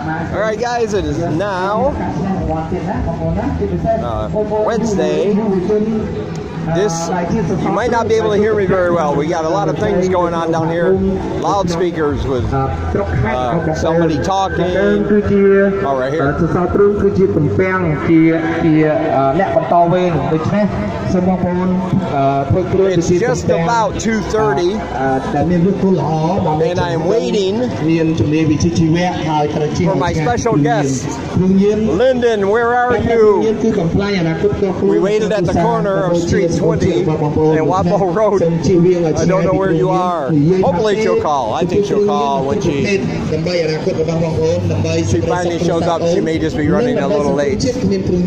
Alright guys, it is now Wednesday. This, you might not be able to hear me very well. We got a lot of things going on down here. Loudspeakers with somebody talking. Oh, right here. It's just about 2:30 and I'm waiting for my special guest. Lyndon, where are you? We waited at the corner of Street 20 and Wapo Road. I don't know where you are. Hopefully she'll call. I think she'll call when she finally shows up. She may just be running a little late. $1,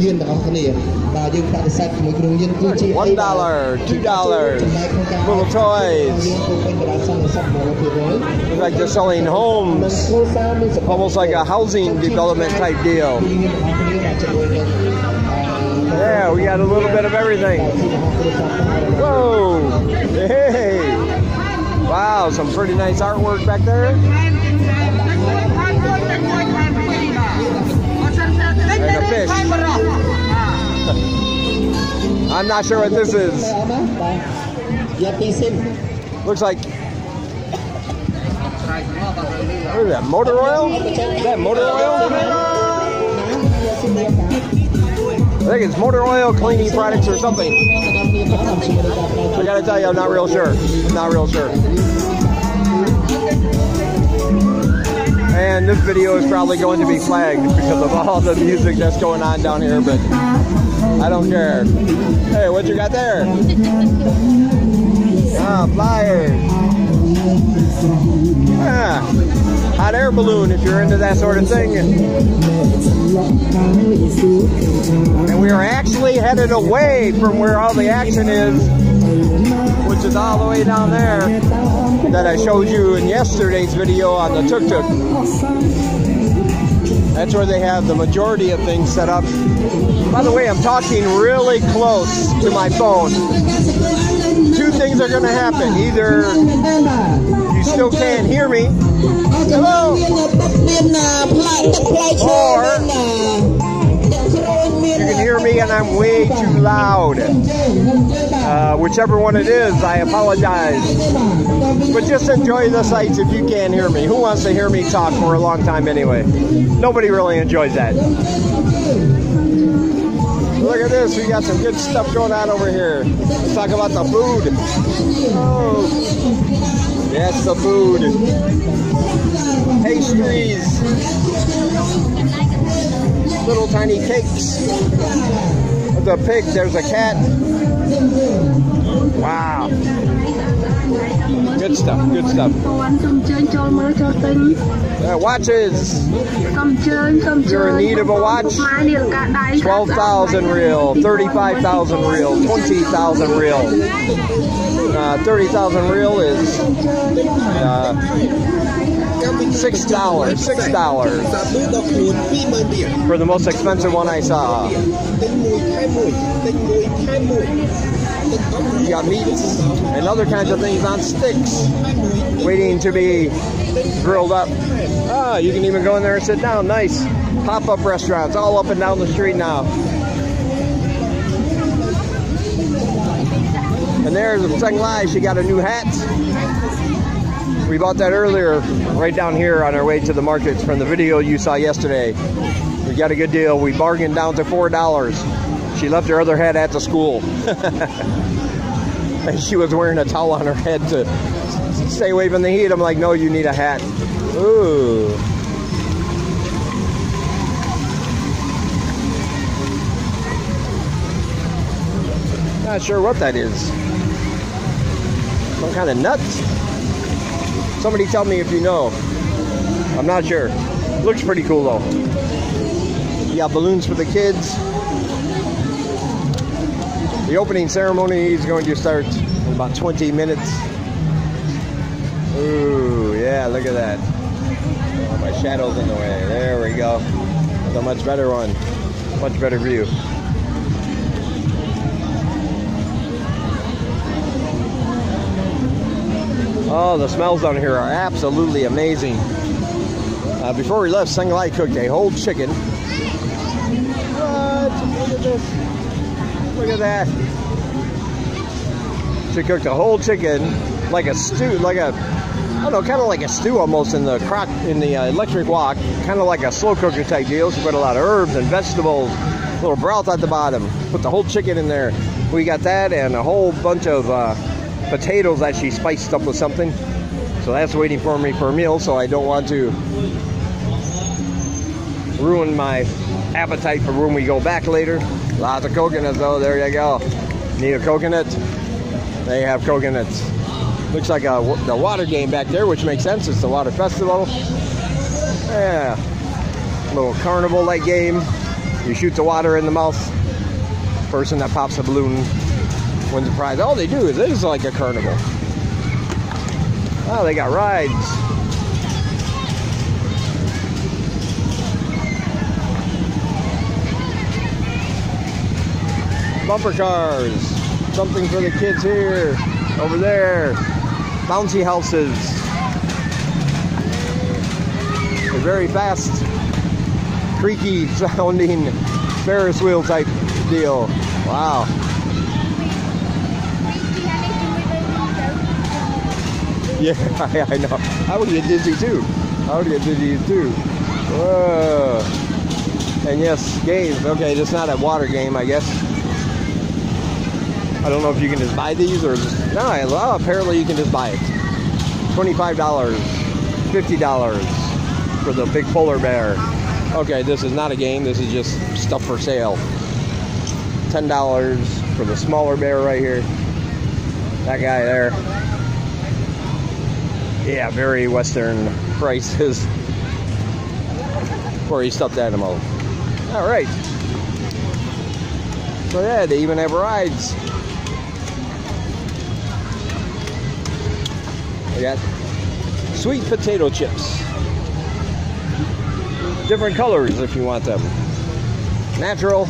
$2, little toys. Looks like they're selling homes. Almost like a housing development type deal. Yeah, we got a little bit of everything. Whoa! Hey! Wow, some pretty nice artwork back there. And a fish. I'm not sure what this is. Looks like... What is that, motor oil? Is that motor oil? I think it's motor oil cleaning products or something. I gotta tell you, I'm not real sure. Not real sure. And this video is probably going to be flagged because of all the music that's going on down here, but I don't care. Hey, what you got there? Ah, flyers. Ah, hot air balloon if you're into that sort of thing. And we are actually headed away from where all the action is, which is all the way down there that I showed you in yesterday's video on the tuk-tuk. That's where they have the majority of things set up. By the way, I'm talking really close to my phone. Two things are going to happen. Either you still can't hear me, hello, or you can hear me and I'm way too loud. Whichever one it is, I apologize. But just enjoy the sights if you can't hear me. Who wants to hear me talk for a long time anyway? Nobody really enjoys that. Look at this, we got some good stuff going on over here. Let's talk about the food. Oh, yes, the food. Pastries. Little tiny cakes. There's a pig, there's a cat. Wow. Good stuff, good stuff. Watches. If you're in need of a watch, 12,000 real, 35,000 real, 20,000 real. 30,000 real is $6. For the most expensive one I saw. You got meats and other kinds of things on sticks waiting to be grilled up. Ah, you can even go in there and sit down. Nice. Pop-up restaurants all up and down the street now. And there's Tseng Lai. She got a new hat. We bought that earlier right down here on our way to the markets from the video you saw yesterday. We got a good deal. We bargained down to $4. She left her other hat at the school. And she was wearing a towel on her head to stay away from the heat. I'm like, no, you need a hat. Ooh. Not sure what that is. Some kind of nuts? Somebody tell me if you know. I'm not sure. Looks pretty cool though. You got balloons for the kids. The opening ceremony is going to start in about 20 minutes. Ooh, yeah, look at that. Oh, my shadow's in the way. There we go. That's a much better one. Much better view. Oh, the smells down here are absolutely amazing. Before we left, Senglai cooked a whole chicken. What? Look at this. Look at that. She cooked a whole chicken like a stew, like a, I don't know, kind of like a stew almost in the crock, in the electric wok, kind of like a slow cooker type deal. She put a lot of herbs and vegetables, a little broth at the bottom, put the whole chicken in there. We got that and a whole bunch of potatoes that she spiced up with something. So that's waiting for me for a meal, so I don't want to ruin my appetite for when we go back later. Lots of coconuts though, there you go. Need a coconut? They have coconuts. Looks like the water game back there, which makes sense. It's the water festival. Yeah, little carnival-like game. You shoot the water in the mouth. Person that pops a balloon wins a prize. All they do is, it is like a carnival. Oh, they got rides. Bumper cars. Something for the kids here. Over there. Bouncy houses. A very fast, creaky sounding Ferris wheel type deal. Wow. Yeah, I know. I would get dizzy too. I would get dizzy too. Whoa. And yes, games. Okay, it's not a water game, I guess. I don't know if you can just buy these or just, no, well, apparently you can just buy it. $25, $50 for the big polar bear. Okay, this is not a game, this is just stuff for sale. $10 for the smaller bear right here. That guy there. Yeah, very Western prices for a stuffed animal. All right. So yeah, they even have rides. We got sweet potato chips. Different colors if you want them. Natural.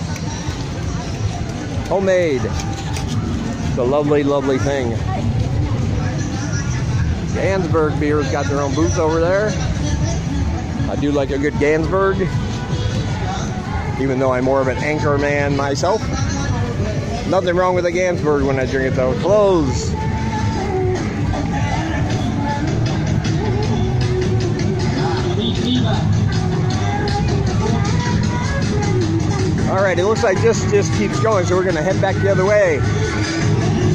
Homemade. It's a lovely, lovely thing. Gansberg beer's got their own booth over there. I do like a good Gansberg, even though I'm more of an Anchor man myself. Nothing wrong with a Gansberg when I drink it though. Clothes. Alright, it looks like this just keeps going, so we're going to head back the other way.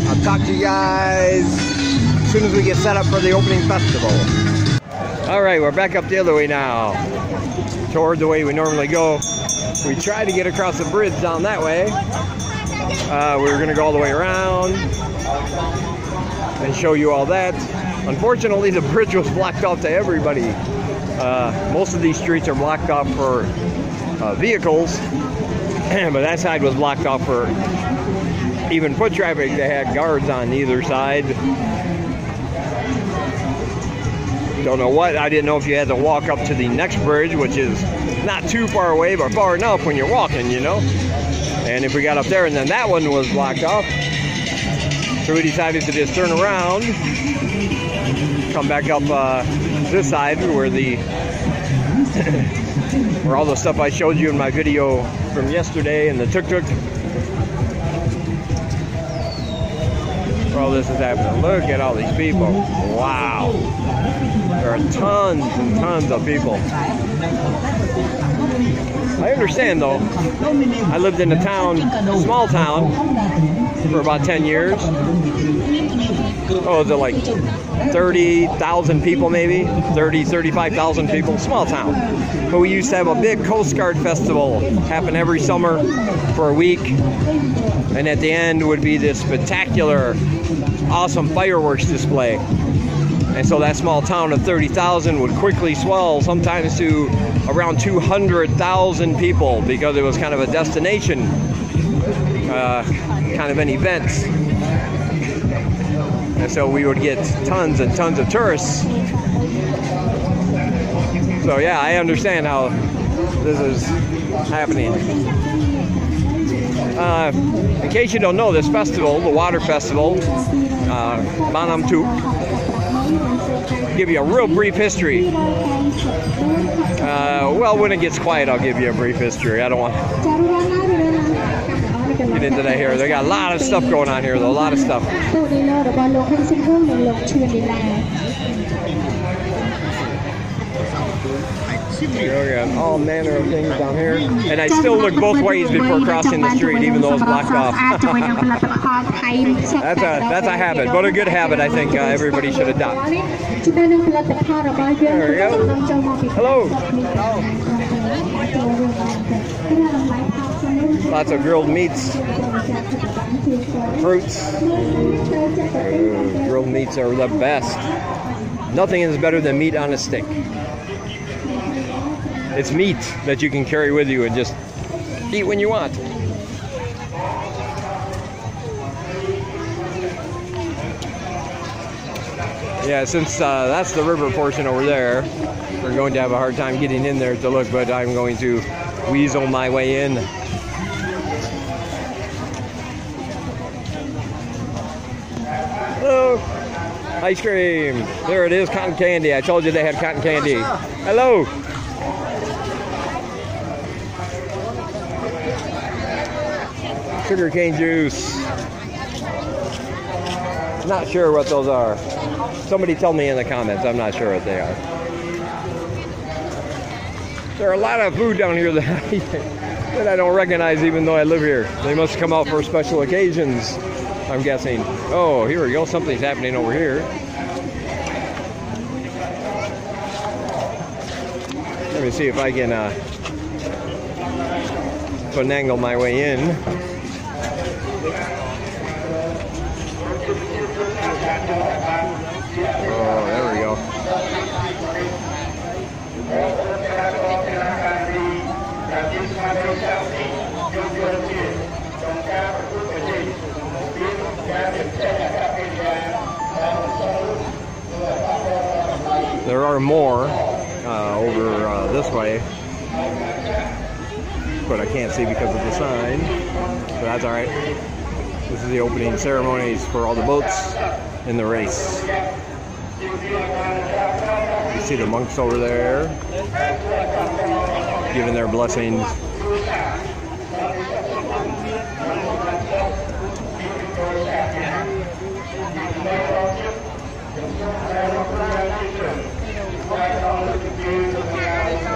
I'll talk to you guys as soon as we get set up for the opening festival. Alright, we're back up the other way now, toward the way we normally go. We tried to get across the bridge down that way. We were going to go all the way around and show you all that. Unfortunately, the bridge was blocked off to everybody. Most of these streets are blocked off for vehicles, but that side was blocked off for even foot traffic. They had guards on either side. Don't know what. I didn't know if you had to walk up to the next bridge, which is not too far away, but far enough when you're walking, you know. And if we got up there and then that one was blocked off, so we decided to just turn around, come back up this side where the where all the stuff I showed you in my video from yesterday and the tuk-tuk. Where all this is happening. Look at all these people. Wow. There are tons and tons of people. I understand though. I lived in a town, small town, for about 10 years. Oh, is it like 30,000 people maybe? 30, 35,000 people, small town. But we used to have a big Coast Guard festival happen every summer for a week. And at the end would be this spectacular, awesome fireworks display. And so that small town of 30,000 would quickly swell sometimes to around 200,000 people because it was kind of a destination, kind of an event. And so we would get tons and tons of tourists. So yeah, I understand how this is happening. In case you don't know, this festival, the water festival, Bon Om Touk, give you a real brief history. Well, when it gets quiet, I'll give you a brief history. I don't want to get into that here. They got a lot of stuff going on here, though. A lot of stuff. Here we got all manner of things down here. And I still look both ways before crossing the street, even though it's blocked off. that's a habit, but a good habit I think everybody should adopt. There we go. Hello. Lots of grilled meats, fruits. Grilled meats are the best. Nothing is better than meat on a stick. It's meat that you can carry with you and just eat when you want. Yeah, since that's the river portion over there, we're going to have a hard time getting in there to look, but I'm going to weasel my way in. Hello! Ice cream! There it is, cotton candy. I told you they had cotton candy. Hello! Sugarcane juice. Not sure what those are. Somebody tell me in the comments. I'm not sure what they are. There are a lot of food down here that I don't recognize even though I live here. They must come out for special occasions, I'm guessing. Oh, here we go. Something's happening over here. Let me see if I can finagle my way in. Oh, there we go. There are more over this way, but I can't see because of the sign, but that's all right. This is the opening ceremonies for all the boats in the race. You see the monks over there giving their blessings.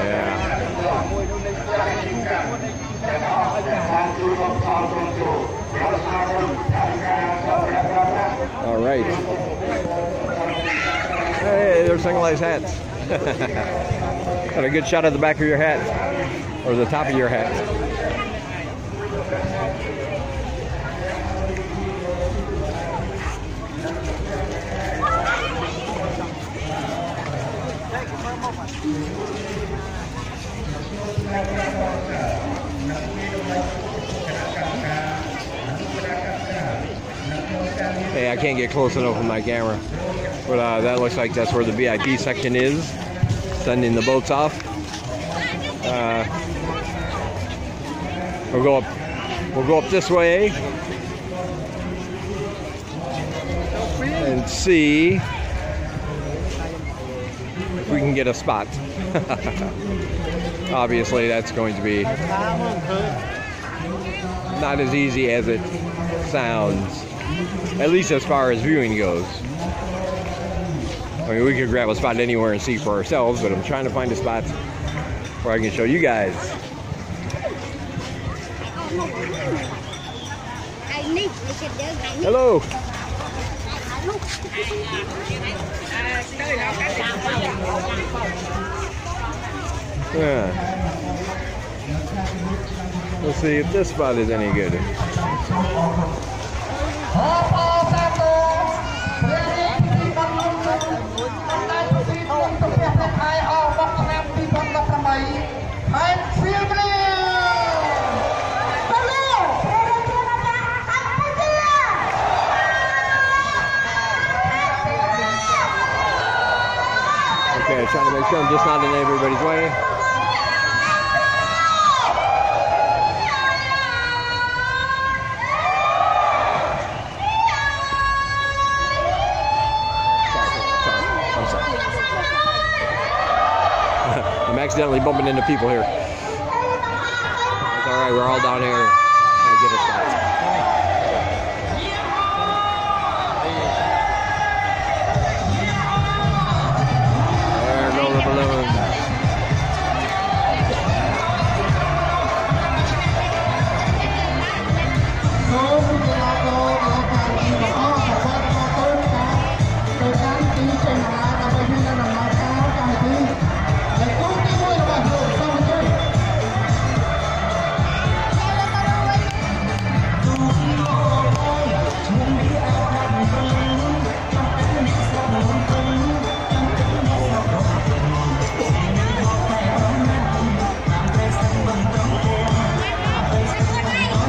Yeah. All right. Hey, there's singleized hats. Got a good shot of the back of your hat, or the top of your hat. Hey, I can't get close enough with my camera, but that looks like that's where the VIP section is, sending the boats off. We'll go up this way and see if we can get a spot. Obviously, that's going to be not as easy as it sounds. At least as far as viewing goes. I mean, we could grab a spot anywhere and see for ourselves, but I'm trying to find a spot where I can show you guys. Hello. Yeah. Let's see if this spot is any good. Okay, trying to make sure I'm just not in everybody's way. I'm sorry. into people here. It's all right, we're all down here trying to get a spot. There go the balloons.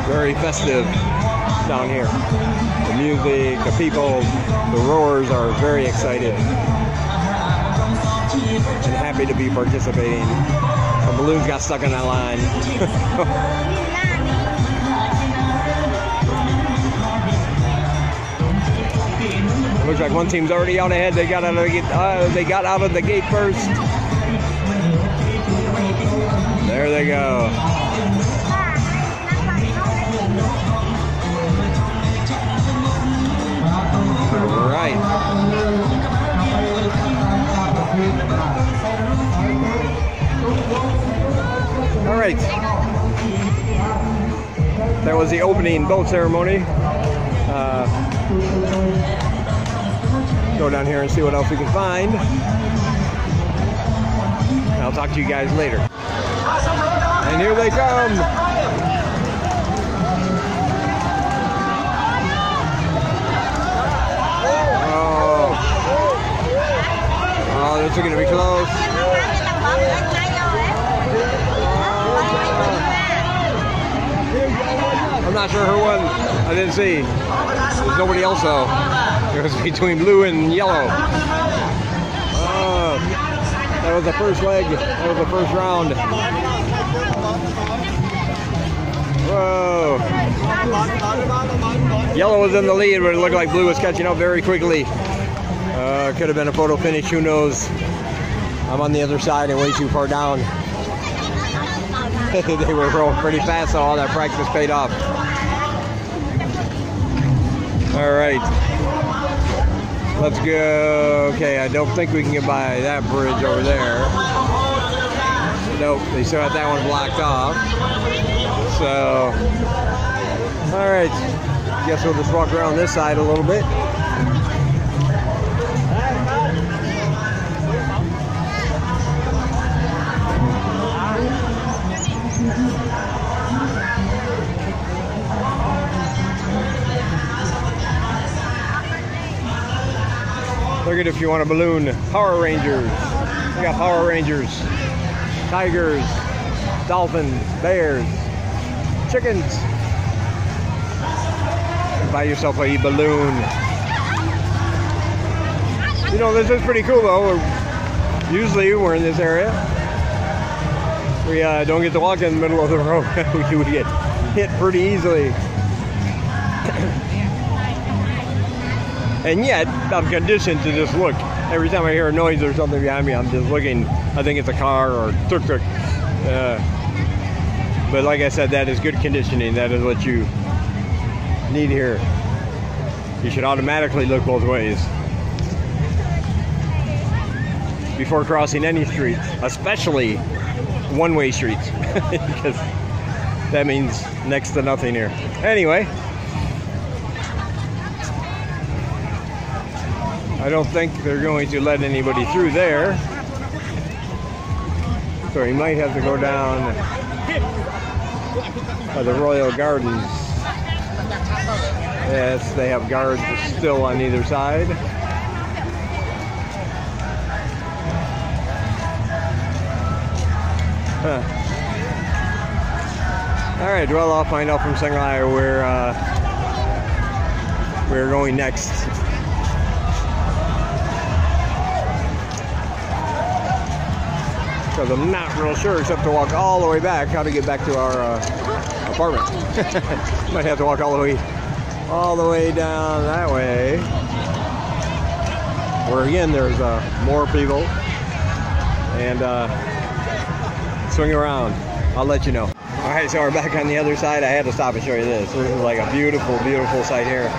Very festive down here. The music, the people, the rowers are very excited and happy to be participating. The balloons got stuck in that line. Looks like one team's already out ahead. They got out of the gate first. There they go. Right. All right. That was the opening boat ceremony. Go down here and see what else we can find. I'll talk to you guys later. And here they come. Oh, this is going to be close. I'm not sure who won. I didn't see. There's nobody else though. It was between blue and yellow. Oh, that was the first leg. That was the first round. Whoa. Yellow was in the lead, but it looked like blue was catching up very quickly. Could have been a photo finish, who knows. I'm on the other side and way too far down. They were rolling pretty fast, so all that practice paid off. All right. Let's go. Okay, I don't think we can get by that bridge over there. Nope, they still got that one blocked off. So, all right. Guess we'll just walk around this side a little bit. Look at if you want a balloon. Power Rangers. We got Power Rangers, tigers, dolphins, bears, chickens. Buy yourself a balloon. You know, this is pretty cool though. Usually we're in this area. We don't get to walk in the middle of the road. We would get hit pretty easily. And yet, I'm conditioned to just look. Every time I hear a noise or something behind me, I'm just looking. I think it's a car or tuk-tuk. But like I said, that is good conditioning. That is what you need here. You should automatically look both ways before crossing any streets, especially one-way streets, because that means next to nothing here. Anyway. I don't think they're going to let anybody through there. So he might have to go down by the Royal Gardens. Yes, they have guards still on either side. Huh. All right, well, I'll find out from Senglai where we're going next. Because I'm not real sure, except to walk all the way back, how to get back to our apartment. Might have to walk all the way down that way. Where again, there's more people, and swing around. I'll let you know. All right, so we're back on the other side. I had to stop and show you this. This is like a beautiful, beautiful sight here.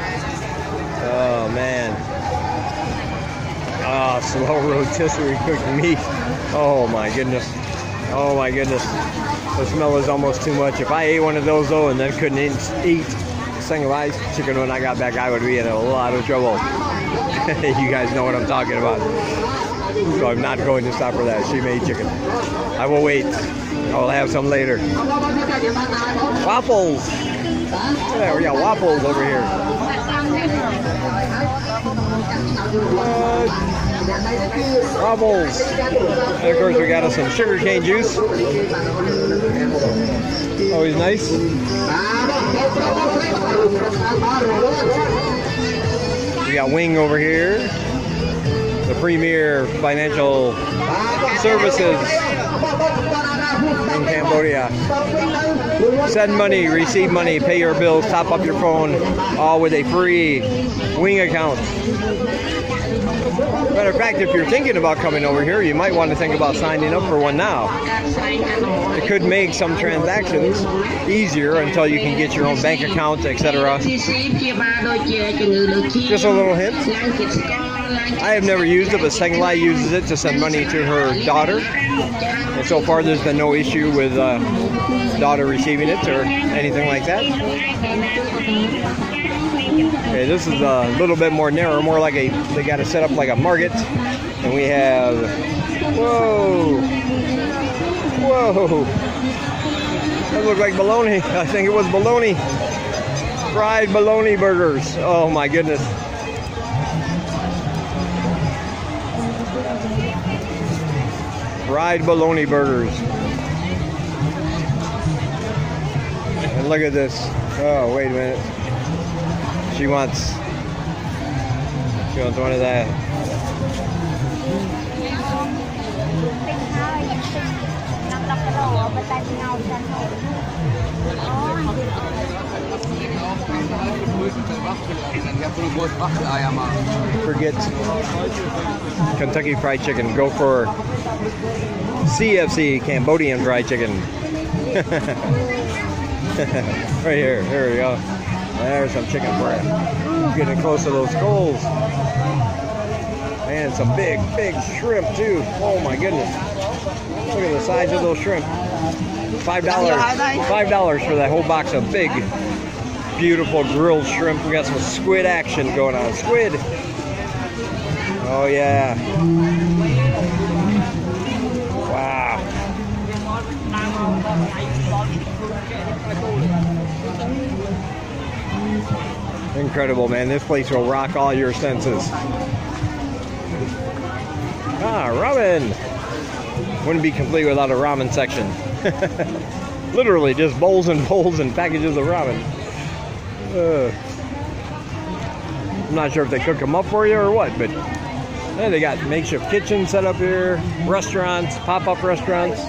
Oh, man. Oh, slow rotisserie cooked meat. Oh, my goodness. Oh, my goodness. The smell is almost too much. If I ate one of those, though, and then couldn't eat Shanghai chicken when I got back, I would be in a lot of trouble. You guys know what I'm talking about. So I'm not going to stop for that. She made chicken. I will wait. I'll have some later. Waffles. Yeah, we got waffles over here. Waffles. And of course we got us some sugarcane juice. Always nice. We got wing over here. The premier financial services in Cambodia. Send money, receive money, pay your bills, top up your phone, all with a free wing account. Matter of fact, if you're thinking about coming over here, you might want to think about signing up for one now. It could make some transactions easier until you can get your own bank account, etc. Just a little hint. I have never used it, but Shanghai uses it to send money to her daughter. And so far, there's been no issue with daughter receiving it or anything like that. Okay, this is a little bit more narrow, more like they got it set up like a market. And we have, whoa, that looked like bologna. I think it was bologna. Fried bologna burgers. Oh my goodness. Fried bologna burgers. And look at this. Oh, wait a minute. She wants one of that. Forget Kentucky Fried Chicken. Go for CFC, Cambodian Fried Chicken. Right here. Here we go. There's some chicken breast. Getting close to those skulls. And some big, big shrimp too. Oh my goodness. Look at the size of those shrimp. $5 for that whole box of big, beautiful grilled shrimp. We got some squid action going on. Squid. Oh yeah. Wow. Incredible, man. This place will rock all your senses. Ah, ramen. Wouldn't be complete without a ramen section. Literally just bowls and bowls and packages of ramen. I'm not sure if they cook them up for you or what, but yeah, they got makeshift kitchens set up here, restaurants, pop-up restaurants.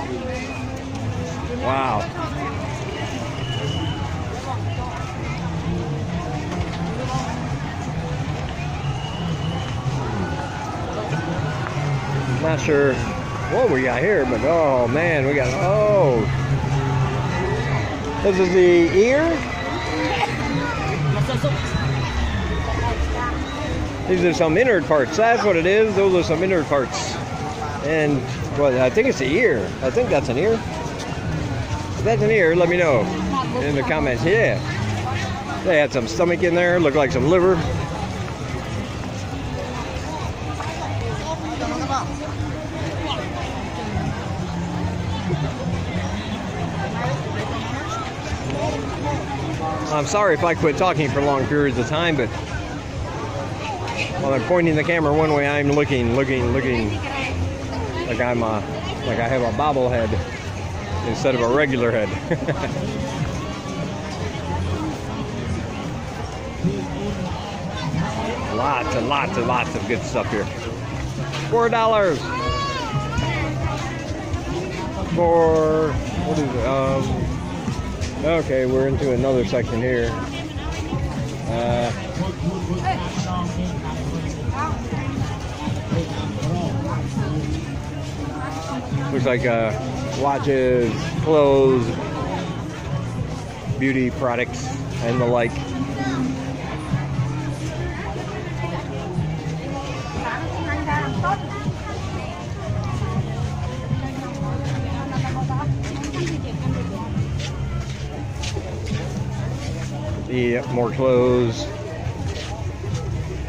Wow. Not sure what we got here, but oh man, we got, oh, this is the ear. These are some innard parts. That's what it is. Those are some innard parts. And well, I think it's the ear. I think that's an ear. If that's an ear, let me know in the comments. Yeah, they had some stomach in there. Looked like some liver. I'm sorry if I quit talking for long periods of time, but while I'm pointing the camera one way, I'm looking like I'm like I have a bobblehead instead of a regular head. Lots and lots and lots of good stuff here. $4 for what is it? Okay, we're into another section here. Looks like watches, clothes, beauty products, and the like. Yeah, more clothes.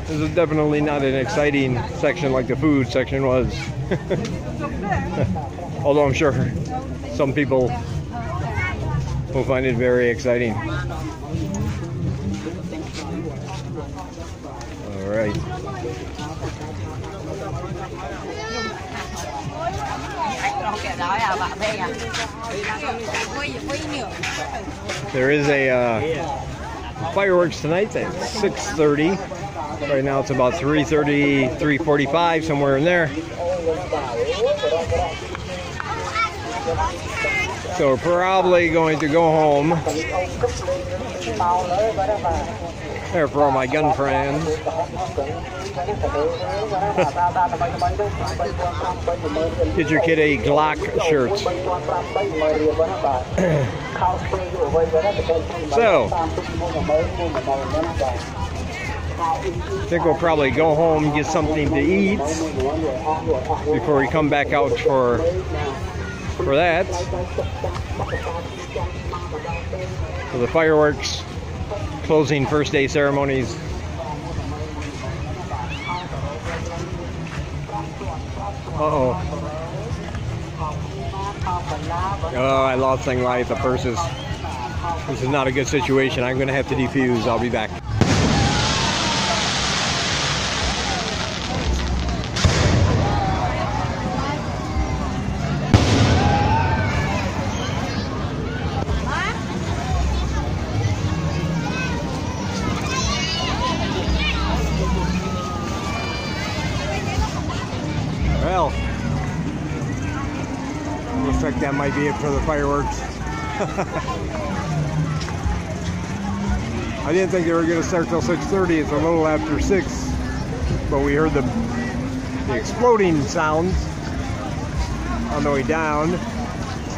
This is definitely not an exciting section like the food section was. Although I'm sure some people will find it very exciting. All right. There is a fireworks tonight at 6:30. Right now it's about 3:30, 3:45, somewhere in there. So we're probably going to go home. There for all my gun friends. Get your kid a Glock shirt. So, I think we'll probably go home and get something to eat before we come back out for that. For the fireworks, closing first day ceremonies. Uh-oh. Oh, I lost thing life, the purses. This is not a good situation. I'm going to have to defuse. I'll be back. Well, looks like that might be it for the fireworks. I didn't think they were going to start till 6:30. It's a little after 6, but we heard the exploding sounds on the way down,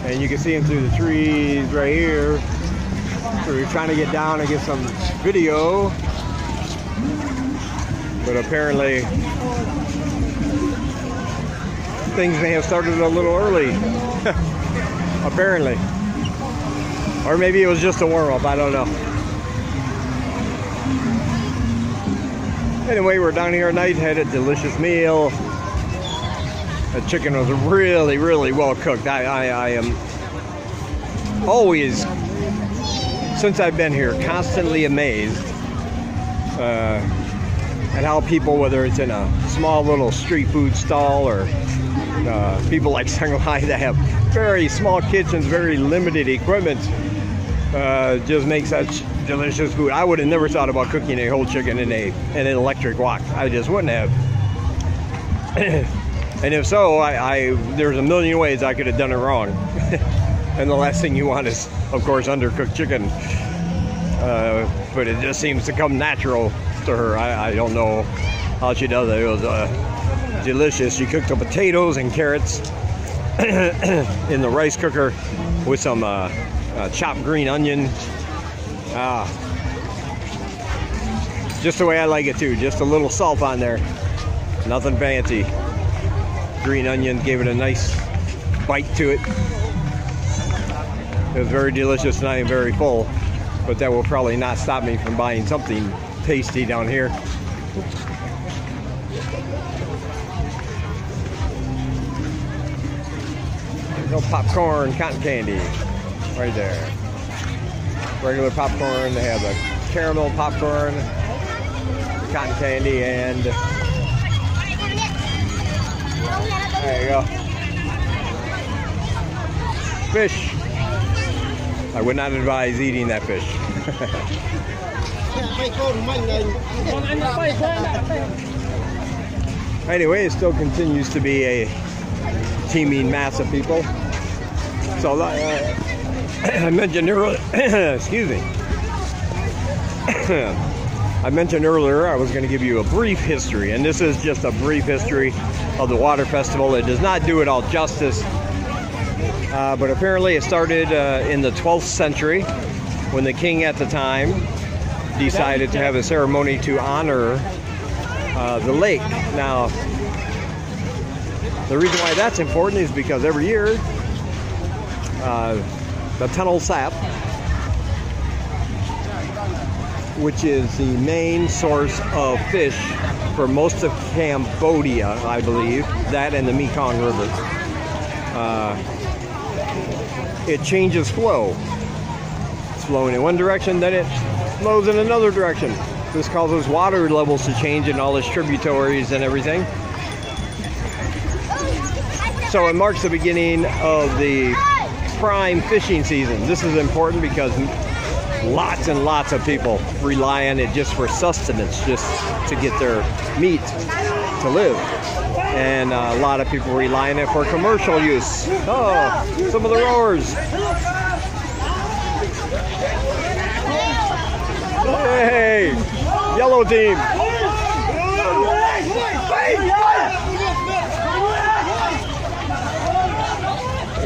and you can see them through the trees right here. So we're trying to get down and get some video, but apparently things may have started a little early. Apparently. Or maybe it was just a warm-up, I don't know. Anyway, we're down here at night, had a delicious meal. The chicken was really, really well cooked. I am always, since I've been here, constantly amazed at how people, whether it's in a small little street food stall or people like Shanghai that have very small kitchens, very limited equipment, just make such delicious food. I would have never thought about cooking a whole chicken in an electric wok. I just wouldn't have. And if so, there's a million ways I could have done it wrong. And the last thing you want is, of course, undercooked chicken. But it just seems to come natural to her. I don't know how she does it. It was delicious. She cooked the potatoes and carrots in the rice cooker with some chopped green onion. Just the way I like it too. Just a little salt on there. Nothing fancy. Green onion gave it a nice bite to it. It was very delicious and I am very full. But that will probably not stop me from buying something tasty down here. There's no popcorn, cotton candy. Right there. Regular popcorn. They have a caramel popcorn, cotton candy, and there you go. Fish. I would not advise eating that fish. Anyway, it still continues to be a teeming mass of people. So I mentioned earlier, excuse me. I mentioned earlier I was going to give you a brief history, and this is just a brief history of the water festival. It does not do it all justice. But apparently it started in the 12th century when the king at the time decided to have a ceremony to honor the lake. Now, the reason why that's important is because every year the tunnel sap, which is the main source of fish for most of Cambodia, I believe, that and the Mekong River, it changes flow. It's flowing in one direction, then it flows in another direction. This causes water levels to change in all its tributaries and everything. So it marks the beginning of the prime fishing season. This is important because lots and lots of people rely on it just for sustenance, just to get their meat to live. And a lot of people rely on it for commercial use. Oh, some of the rowers. Hey, yellow team.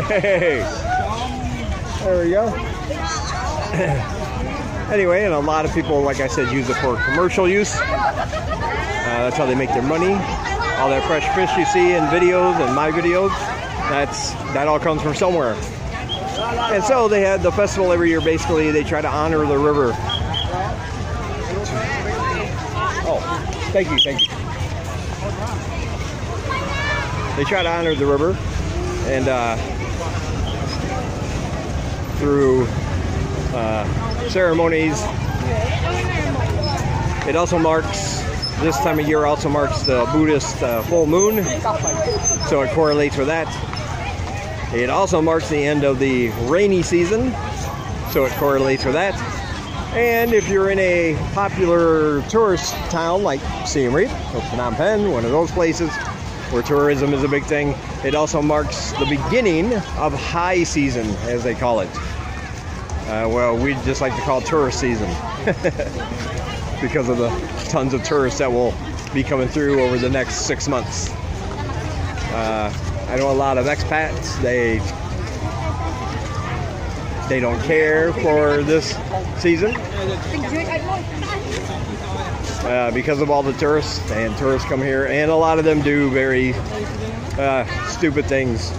Hey, there we go. Anyway, and a lot of people, like I said, use it for commercial use. That's how they make their money. All that fresh fish you see in videos and my videos, that all comes from somewhere. And so they had the festival every year. Basically, they try to honor the river. Oh, thank you. They try to honor the river, and through ceremonies. It also marks, this time of year also marks the Buddhist full moon, so it correlates with that. It also marks the end of the rainy season, so it correlates with that. And if you're in a popular tourist town like Siem Reap or Phnom Penh, one of those places where tourism is a big thing, it also marks the beginning of high season, as they call it. Well, we just like to call it tourist season because of the tons of tourists that will be coming through over the next 6 months. I know a lot of expats, they don't care for this season because of all the tourists, and tourists come here, and a lot of them do very stupid things.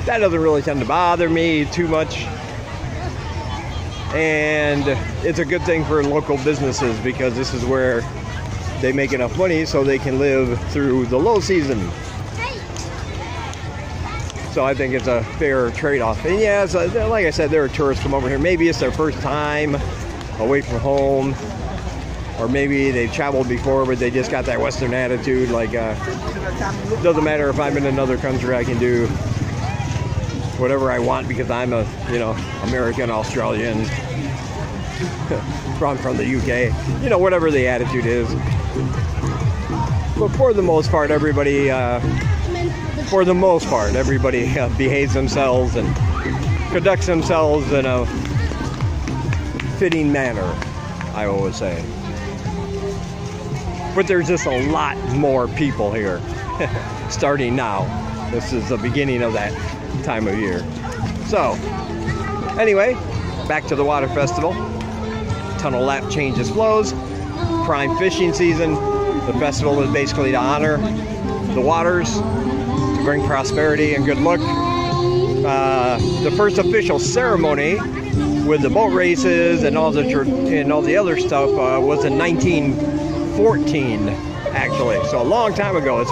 That doesn't really tend to bother me too much, and it's a good thing for local businesses because this is where they make enough money so they can live through the low season. So I think it's a fair trade-off. And yeah, so, like I said, there are tourists come over here. Maybe it's their first time away from home, or maybe they've traveled before but they just got that Western attitude, like doesn't matter if I'm in another country, I can do whatever I want because I'm a, American, Australian, from the UK, whatever the attitude is. But for the most part, everybody behaves themselves and conducts themselves in a fitting manner, I always say. But there's just a lot more people here starting now. This is the beginning of that time of year. So anyway, back to the water festival. Tunnel lap changes flows, prime fishing season. The festival is basically to honor the waters, to bring prosperity and good luck. The first official ceremony with the boat races and all the other stuff was in 1914, actually. So a long time ago. It's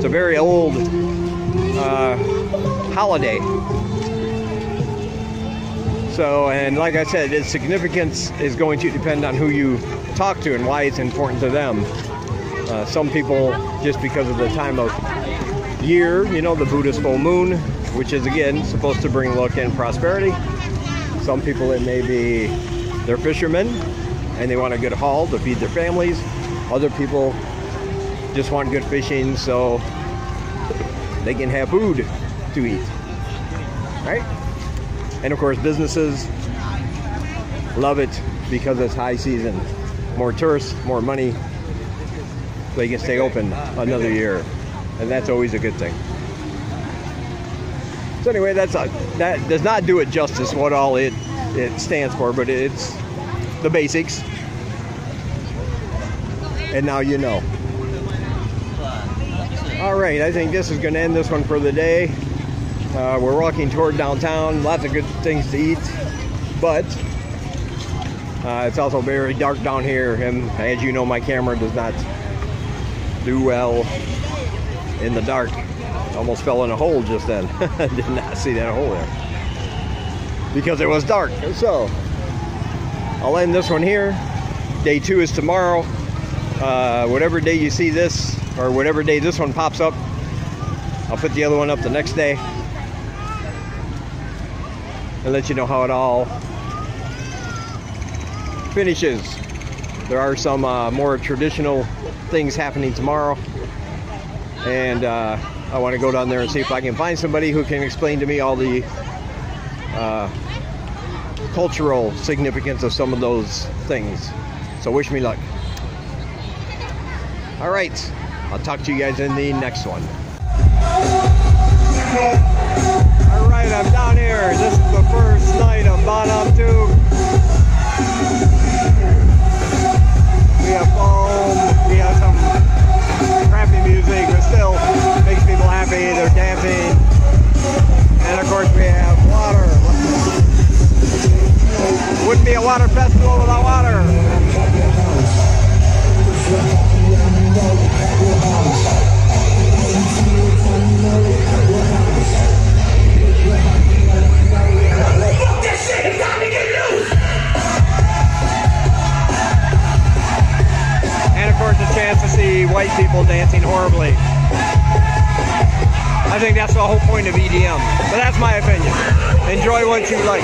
a very old holiday. So, and like I said, its significance is going to depend on who you talk to and why it's important to them. Some people, just because of the time of year, the Buddhist full moon, which is again supposed to bring luck and prosperity. Some people, it may be they're fishermen and they want a good haul to feed their families. Other people just want good fishing so they can have food to eat, right? And of course, businesses love it because it's high season. More tourists, more money, so they can stay open another year, and that's always a good thing. So anyway, that does not do it justice what all it stands for, but it's the basics. And now you know. All right, I think this is going to end this one for the day. We're walking toward downtown. Lots of good things to eat, but it's also very dark down here, and as you know, my camera does not do well in the dark. Almost fell in a hole just then. Did not see that hole there because it was dark. So I'll end this one here. Day 2 is tomorrow. Whatever day you see this, or whatever day this one pops up, I'll put the other one up the next day and let you know how it all finishes. There are some more traditional things happening tomorrow, and I want to go down there and see if I can find somebody who can explain to me all the cultural significance of some of those things. So wish me luck. All right, I'll talk to you guys in the next one. All right, I'm down here. This is the first night of Bon Om Touk. We have foam, we have some crappy music, but still makes people happy. They're dancing. And of course we have water. Wouldn't be a water festival without water. And of course a chance to see white people dancing horribly. I think that's the whole point of EDM, but that's my opinion. Enjoy what you like.